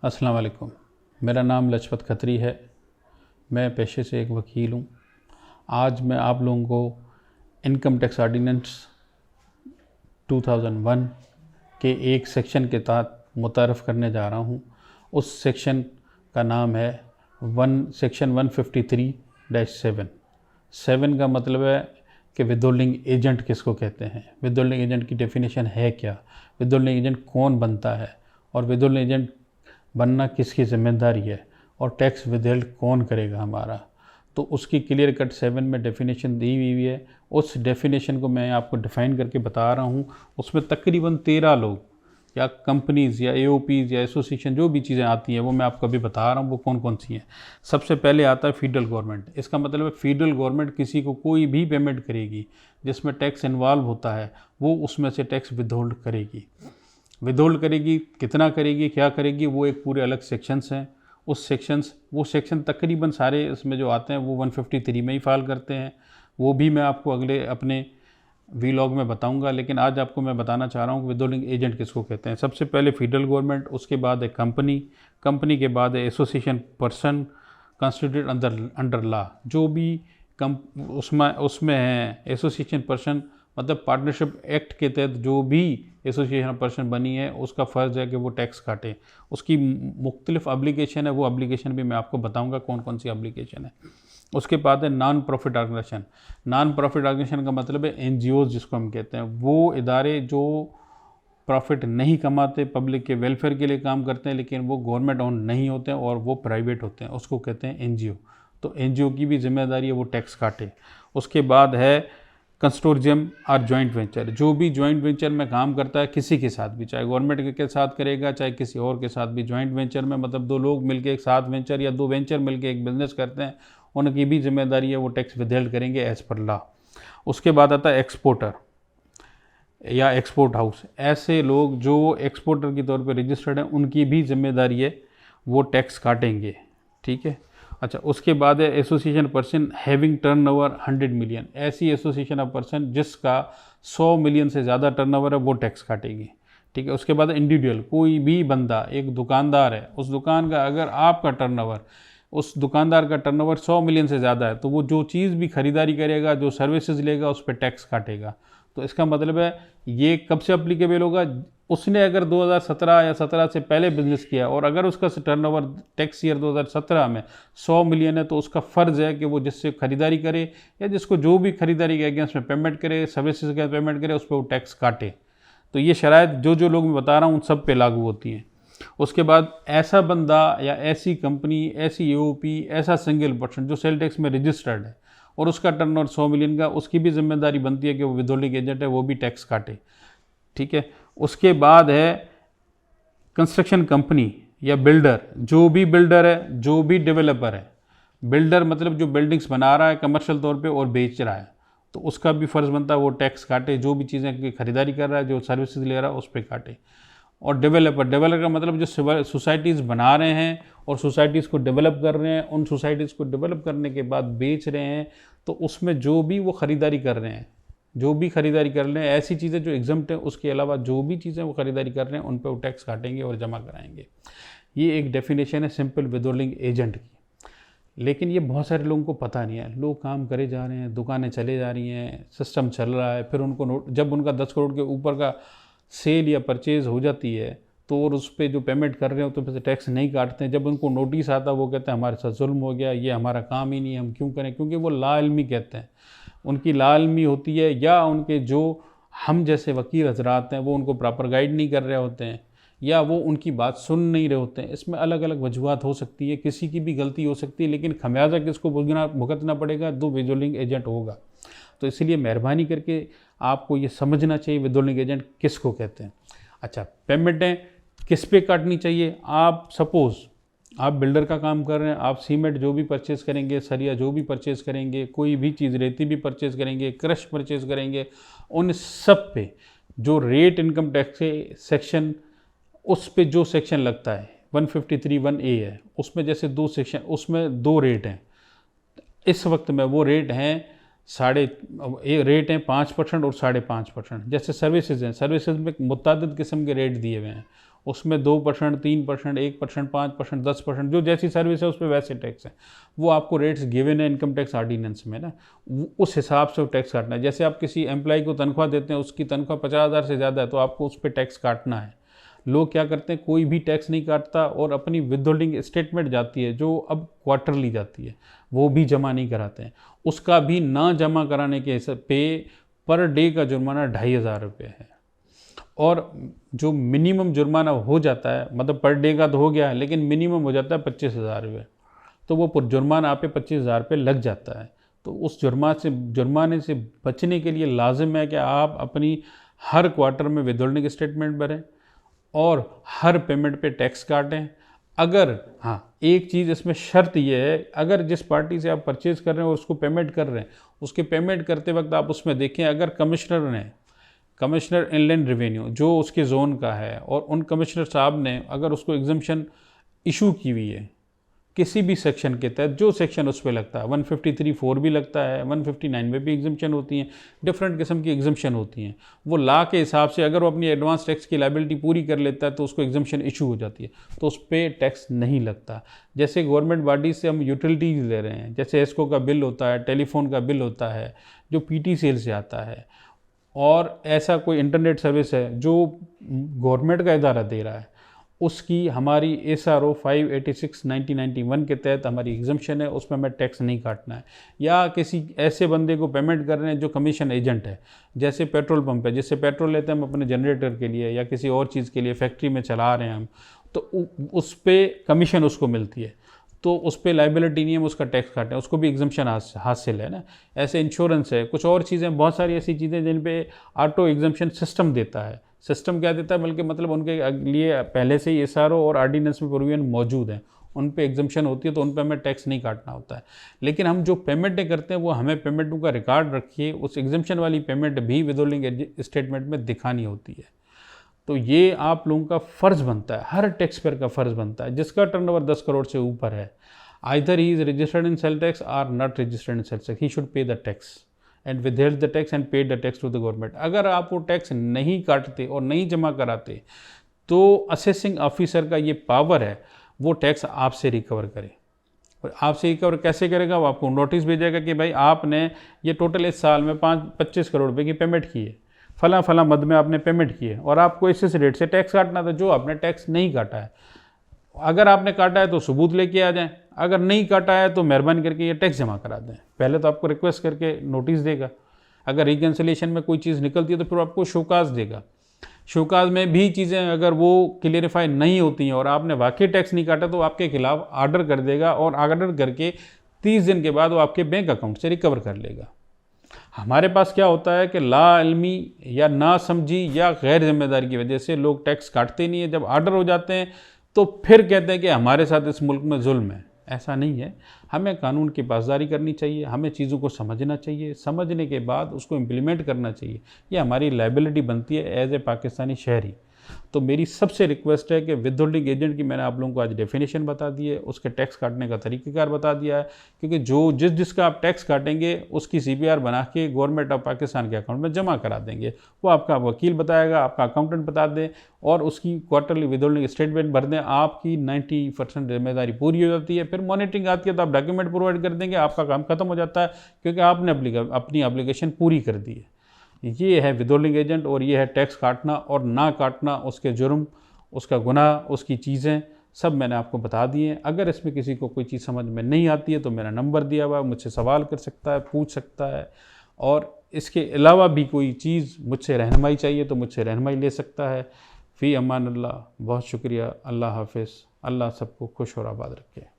अस्सलाम वालेकुम। मेरा नाम लजपत खत्री है। मैं पेशे से एक वकील हूँ। आज मैं आप लोगों को इनकम टैक्स ऑर्डिनेंस 2001 के एक सेक्शन के तहत मुतारफ़ करने जा रहा हूँ। उस सेक्शन का नाम है सेक्शन 153-7। 7 का मतलब है कि विदहोल्डिंग एजेंट किसको कहते हैं, विदहोल्डिंग एजेंट की डेफिनेशन है क्या, विदहोल्डिंग एजेंट कौन बनता है और विदहोल्डिंग एजेंट बनना किसकी ज़िम्मेदारी है और टैक्स विदहेल्ड कौन करेगा हमारा। तो उसकी क्लियर कट 7 में डेफिनेशन दी हुई है। उस डेफिनेशन को मैं आपको डिफ़ाइन करके बता रहा हूँ। उसमें तकरीबन 13 लोग या कंपनीज़ या एओपीज़ या एसोसिएशन जो भी चीज़ें आती हैं वो मैं आपको अभी बता रहा हूँ वो कौन कौन सी हैं। सबसे पहले आता है फेडरल गवर्नमेंट। इसका मतलब है फेडरल गवर्नमेंट किसी को कोई भी पेमेंट करेगी जिसमें टैक्स इन्वॉल्व होता है वो उसमें से टैक्स विदहोल्ड करेगी। विदहोल्ड करेगी, कितना करेगी, क्या करेगी, वो एक पूरे अलग सेक्शंस हैं। वो सेक्शन तकरीबन सारे इसमें जो आते हैं वो 153 में ही फाइल करते हैं। वो भी मैं आपको अगले अपने वीलॉग में बताऊंगा, लेकिन आज आपको मैं बताना चाह रहा हूँ कि विदहोल्डिंग एजेंट किसको कहते हैं। सबसे पहले फेडरल गवर्नमेंट, उसके बाद है कंपनी के बाद है association person constituted under law. जो भी उसमें है एसोसिएशन पर्सन मतलब पार्टनरशिप एक्ट के तहत जो भी एसोसिएशन पर्सन बनी है उसका फ़र्ज़ है कि वो टैक्स काटे। उसकी मुख्तलिफ एप्लीकेशन है, वो एप्लीकेशन भी मैं आपको बताऊंगा कौन कौन सी एप्लीकेशन है। उसके बाद है non profit organisation. Non profit organisation का मतलब है एनजीओ जिसको हम कहते हैं। वो इदारे जो प्रॉफिट नहीं कमाते, पब्लिक के वेलफेयर के लिए काम करते हैं, लेकिन वो गवर्नमेंट ओन नहीं होते हैं और वो प्राइवेट होते हैं, उसको कहते हैं एनजीओ। तो एनजीओ की भी जिम्मेदारी है वो टैक्स काटे। उसके बाद है कंसोर्टियम और जॉइंट वेंचर। जो भी जॉइंट वेंचर में काम करता है किसी के साथ भी, चाहे गवर्नमेंट के साथ करेगा चाहे किसी और के साथ भी, जॉइंट वेंचर में मतलब दो लोग मिलकर एक साथ वेंचर या दो वेंचर मिलकर एक बिजनेस करते हैं, उनकी भी जिम्मेदारी है वो टैक्स विदहेल्ड करेंगे एज़ पर लॉ। उसके बाद आता है एक्सपोर्टर या एक्सपोर्ट हाउस। ऐसे लोग जो एक्सपोर्टर के तौर पे रजिस्टर्ड हैं उनकी भी जिम्मेदारी है वो टैक्स काटेंगे। ठीक है। अच्छा, उसके बाद है association person having turnover 100 million. ऐसी एसोसिएशन ऑफ पर्सन जिसका 100 मिलियन से ज़्यादा टर्नओवर है वो टैक्स काटेगी। ठीक है। उसके बाद इंडिविजुअल, कोई भी बंदा, एक दुकानदार है, उस दुकान का अगर आपका टर्नओवर, उस दुकानदार का टर्नओवर 100 मिलियन से ज़्यादा है तो वो जो चीज़ भी खरीदारी करेगा, जो सर्विसेज लेगा, उस पर टैक्स काटेगा। तो इसका मतलब है ये कब से अप्लीकेबल होगा, उसने अगर 2017 या 17 से पहले बिजनेस किया और अगर उसका टर्नओवर टैक्स ईयर 2017 में 100 मिलियन है तो उसका फ़र्ज़ है कि वो जिससे खरीदारी करे या जिसको जो भी खरीदारी के अगेंस्ट में पेमेंट करे, सर्विसेज का पेमेंट करे, उस पर वो टैक्स काटे। तो ये शराइत जो लोग मैं बता रहा हूँ उन सब पे लागू होती हैं। उसके बाद ऐसा बंदा या ऐसी कंपनी, ऐसी एओपी, ऐसा सिंगल पर्सन जो सेल टैक्स में रजिस्टर्ड है और उसका टर्नओवर 100 मिलियन का, उसकी भी जिम्मेदारी बनती है कि वो विदहोल्डिंग एजेंट है, वो भी टैक्स काटे। ठीक है। उसके बाद है कंस्ट्रक्शन कंपनी या बिल्डर। जो भी बिल्डर है, जो भी डेवलपर है, बिल्डर मतलब जो बिल्डिंग्स बना रहा है कमर्शियल तौर पे और बेच रहा है, तो उसका भी फ़र्ज़ बनता है वो टैक्स काटे। जो भी चीज़ें की खरीदारी कर रहा है, जो सर्विसेज ले रहा है, उस पर काटे। और डेवलपर का मतलब जो सोसाइटीज़ बना रहे हैं और सोसाइटीज़ को डेवलप कर रहे हैं, उन सोसाइटीज़ को डेवलप करने के बाद बेच रहे हैं, तो उसमें जो भी वो ख़रीदारी कर रहे हैं, जो भी खरीदारी कर रहे हैं, ऐसी चीज़ें जो एग्जम्प्ट हैं, उसके अलावा जो भी चीज़ें वो खरीदारी कर रहे हैं उन पर वो टैक्स काटेंगे और जमा कराएंगे। ये एक डेफिनेशन है सिंपल विदहोल्डिंग एजेंट की। लेकिन ये बहुत सारे लोगों को पता नहीं है। लोग काम करे जा रहे हैं, दुकानें चले जा रही हैं, सिस्टम चल रहा है, फिर उनको जब उनका 10 करोड़ के ऊपर का सेल या परचेज़ हो जाती है तो और उस पर जो पेमेंट कर रहे हो तो फिर टैक्स नहीं काटते हैं। जब उनको नोटिस आता है वो कहते हैं हमारे साथ जुल्म हो गया, ये हमारा काम ही नहीं है, हम क्यों करें, क्योंकि वो लाइल्मी कहते हैं, उनकी लाइल्मी होती है, या उनके जो हम जैसे वकील हजरात हैं वो उनको प्रॉपर गाइड नहीं कर रहे होते हैं, या वो उनकी बात सुन नहीं रहे होते हैं। इसमें अलग अलग वजूहत हो सकती है, किसी की भी गलती हो सकती है, लेकिन खमियाजा किसको भुगतना पड़ेगा, दो विदहोल्डिंग एजेंट होगा। तो इसलिए मेहरबानी करके आपको ये समझना चाहिए विदहोल्डिंग एजेंट किसको कहते हैं। अच्छा, पेमेंटें किस पे काटनी चाहिए। आप सपोज़ आप बिल्डर का काम कर रहे हैं, आप सीमेंट जो भी परचेज़ करेंगे, सरिया जो भी परचेज़ करेंगे, कोई भी चीज़ रेती भी परचेज़ करेंगे, क्रश परचेज़ करेंगे, उन सब पे जो रेट इनकम टैक्स के सेक्शन, उस पे जो सेक्शन लगता है 153(1)A है, उसमें जैसे दो सेक्शन, उसमें दो रेट हैं। इस वक्त में वो रेट हैं रेट हैं 5% और 5.5%। जैसे सर्विसेज हैं, सर्विसेज में मुतादिद किस्म के रेट दिए हुए हैं, उसमें 2%, 3%, 1%, 5%, 10%, जो जैसी सर्विस है उस पर वैसे टैक्स है। वो आपको रेट्स गिवन है इनकम टैक्स आर्डिनेंस में ना, उस हिसाब से वो टैक्स काटना है। जैसे आप किसी एम्प्लॉय को तनख्वाह देते हैं, उसकी तनख्वाह 50,000 से ज़्यादा है तो आपको उस पर टैक्स काटना है। लोग क्या करते हैं, कोई भी टैक्स नहीं काटता और अपनी विदहोल्डिंग स्टेटमेंट जाती है जो अब क्वार्टरली जाती है, वो भी जमा नहीं कराते हैं। उसका भी ना जमा कराने के पे पर डे का जुर्माना 2,500 रुपये है। और जो मिनिमम जुर्माना हो जाता है, मतलब पर डे का तो हो गया है, लेकिन मिनिमम हो जाता है 25,000 रुपये। तो वो जुर्माना आप पे 25,000 रुपये लग जाता है। तो उस जुर्माने से बचने के लिए लाजिम है कि आप अपनी हर क्वार्टर में विदहोल्डिंग स्टेटमेंट भरें और हर पेमेंट पे टैक्स काटें। अगर हाँ, एक चीज़ इसमें शर्त ये है, अगर जिस पार्टी से आप परचेज कर रहे हैं और उसको पेमेंट कर रहे हैं, उसके पेमेंट करते वक्त आप उसमें देखें, अगर कमिश्नर इनलैंड रेवेन्यू जो उसके जोन का है और उन कमिश्नर साहब ने अगर उसको एग्जम्पशन इशू की हुई है किसी भी सेक्शन के तहत, जो सेक्शन उस पर लगता है, 153(4) भी लगता है, 159 में भी एग्जम्पशन होती हैं, डिफरेंट किस्म की एग्जम्पशन होती हैं। वो ला के हिसाब से अगर वो अपनी एडवांस टैक्स की लायबिलिटी पूरी कर लेता है तो उसको एग्जम्पशन इशू हो जाती है, तो उस पर टैक्स नहीं लगता। जैसे गवर्नमेंट बॉडीज से हम यूटिलिटीज़ ले रहे हैं, जैसे एस्को का बिल होता है, टेलीफोन का बिल होता है जो PTCL से आता है, और ऐसा कोई इंटरनेट सर्विस है जो गवर्नमेंट का इदारा दे रहा है, उसकी हमारी SRO 586/1991 के तहत हमारी एग्जम्पशन है, उसमें हमें टैक्स नहीं काटना है। या किसी ऐसे बंदे को पेमेंट कर रहे हैं जो कमीशन एजेंट है, जैसे पेट्रोल पंप है, जिससे पेट्रोल लेते हैं हम अपने जनरेटर के लिए या किसी और चीज़ के लिए, फैक्ट्री में चला रहे हैं हम, तो उस पर कमीशन उसको मिलती है, तो उस पर लाइबिलिटी नहीं है, हम उसका टैक्स काटें, उसको भी एग्जम्पशन हासिल है ना। ऐसे इंश्योरेंस है, कुछ और चीज़ें, बहुत सारी ऐसी चीज़ें जिन पे ऑटो एग्जम्पशन सिस्टम देता है। सिस्टम क्या देता है, बल्कि मतलब उनके लिए पहले से ही SRO और ऑर्डिनेंस में प्रोविजन मौजूद है, उन पे एग्जम्पशन होती है, तो उन पे हमें टैक्स नहीं काटना होता है। लेकिन हम जो पेमेंटें करते हैं वो हमें पेमेंटों का रिकॉर्ड रखिए, उस एग्जम्पशन वाली पेमेंट भी विदहोल्डिंग स्टेटमेंट में दिखानी होती है। तो ये आप लोगों का फ़र्ज़ बनता है, हर टैक्स पेयर का फ़र्ज़ बनता है जिसका टर्नओवर 10 करोड़ से ऊपर है। Either he is registered in sale tax और not registered in sale tax, he should pay the tax and withheld the tax and paid the tax to the government. अगर आप वो टैक्स नहीं काटते और नहीं जमा कराते तो असेसिंग ऑफिसर का ये पावर है, वो टैक्स आपसे रिकवर करे। और आपसे रिकवर कैसे करेगा, वो आपको नोटिस भेजेगा कि भाई आपने ये टोटल इस साल में 25 करोड़ रुपए की पेमेंट की है, फला मद में आपने पेमेंट की है, और आपको इस रेट से टैक्स काटना था, जो आपने टैक्स नहीं काटा है। अगर आपने काटा है तो सबूत लेके आ जाएं, अगर नहीं काटा है तो मेहरबानी करके ये टैक्स जमा करा दें। पहले तो आपको रिक्वेस्ट करके नोटिस देगा, अगर रिकन्सिलेशन में कोई चीज़ निकलती है तो फिर आपको शोकाज देगा। शोकाज में भी चीज़ें अगर वो क्लियरिफाई नहीं होती हैं और आपने वाकई टैक्स नहीं काटा तो आपके खिलाफ ऑर्डर कर देगा, और ऑर्डर करके 30 दिन के बाद वो आपके बैंक अकाउंट से रिकवर कर लेगा। हमारे पास क्या होता है कि लाइल्मी या ना समझी या गैर जिम्मेदारी की वजह से लोग टैक्स काटते नहीं है, जब ऑर्डर हो जाते हैं तो फिर कहते हैं कि हमारे साथ इस मुल्क में जुल्म है। ऐसा नहीं है, हमें कानून की पासदारी करनी चाहिए, हमें चीज़ों को समझना चाहिए, समझने के बाद उसको इम्प्लीमेंट करना चाहिए। ये हमारी लाइबिलिटी बनती है एज ए पाकिस्तानी शहरी। तो मेरी सबसे रिक्वेस्ट है कि विदहोल्डिंग एजेंट की मैंने आप लोगों को आज डेफिनेशन बता दी है, उसके टैक्स काटने का तरीक़ेकार बता दिया है, क्योंकि जो जिसका आप टैक्स काटेंगे उसकी CPR बना के गवर्नमेंट ऑफ पाकिस्तान के अकाउंट में जमा करा देंगे। वो आपका वकील बताएगा, आपका अकाउंटेंट बता दें, और उसकी क्वार्टरली विदहोल्डिंग स्टेटमेंट भर दें, आपकी 90% जिम्मेदारी पूरी हो जाती है। फिर मॉनिटरिंग आती है तो आप डॉक्यूमेंट प्रोवाइड कर देंगे, आपका काम खत्म हो जाता है, क्योंकि आपने अपनी एप्लीकेशन पूरी कर दी है। ये है विदहोल्डिंग एजेंट, और ये है टैक्स काटना और ना काटना, उसके जुर्म, उसका गुनाह, उसकी चीज़ें सब मैंने आपको बता दी हैं। अगर इसमें किसी को कोई चीज़ समझ में नहीं आती है तो मेरा नंबर दिया हुआ है, मुझसे सवाल कर सकता है, पूछ सकता है, और इसके अलावा भी कोई चीज़ मुझसे रहनुमाई चाहिए तो मुझसे रहनुमाई ले सकता है। फ़ी अमान अल्लाह। बहुत शुक्रिया। अल्लाह हाफ़िज़। अल्लाह सबको खुश और आबाद रखे।